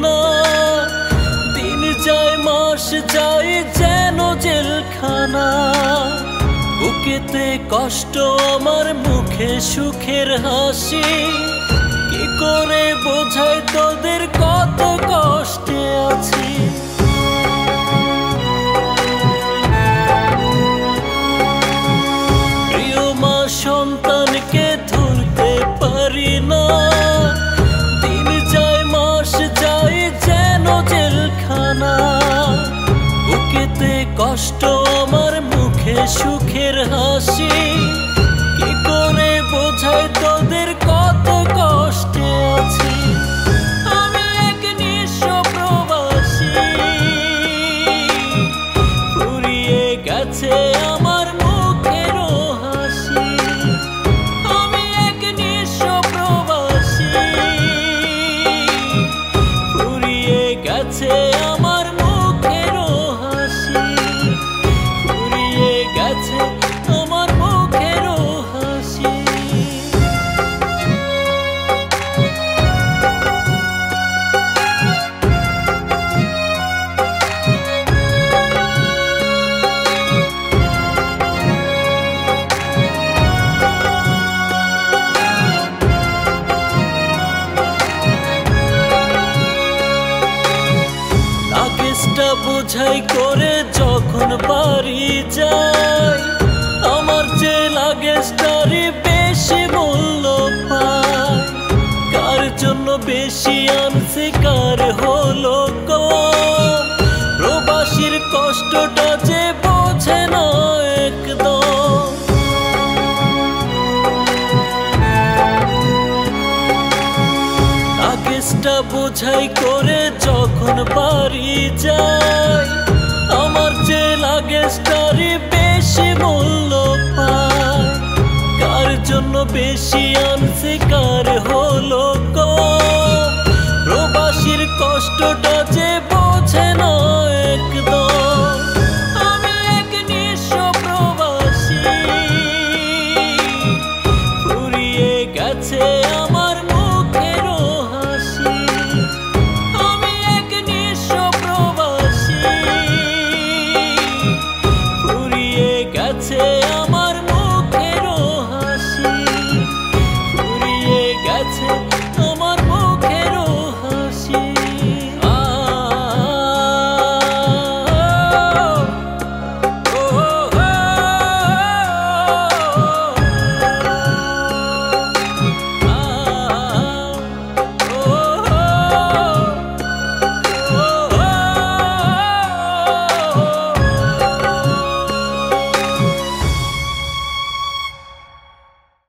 না। দিন যায় মাস যায় যেন জেলখানা। বুকেতে কষ্ট আমার মুখে সুখের হাসি। কি করে বোঝাই তোদের কত কষ্টে আছি। প্রিয় মা সন্তানকে ধরতে পারি না। দিন যায় মাস যায় যেন জেলখানা। বুকেতে কষ্ট আমার মুখে সুখের হাসি। কি করে বোঝাই তোদের কত কষ্টে আছি। আমি এক নিঃস্ব প্রবাসী, ফুরিয়ে গেছে আমার মুখেরও হাসি। আমি এক নিঃস্ব প্রবাসী, ফুরিয়ে গেছে আমার মুখেরও হাসি। ফুরিয়ে গেছে আমার মুখেরও হাসি। লাগেজটা বোঝাই করে যখন বাড়ি যাই, আমার যে লাগেজটারই বেশি মূল্য পায়। কার জন্য বেশি আনছে কার হলো কম। প্রবাসীর কষ্টটা যে বোঝে না একদম। লাগেজটা বোঝাই করে যখন বাড়ি যাই, আমার যে লাগেজটারই বেশি মূল্য পায়। কার জন্য বেশি আনছে কার হলো কম। প্রবাসীর কষ্টটা যে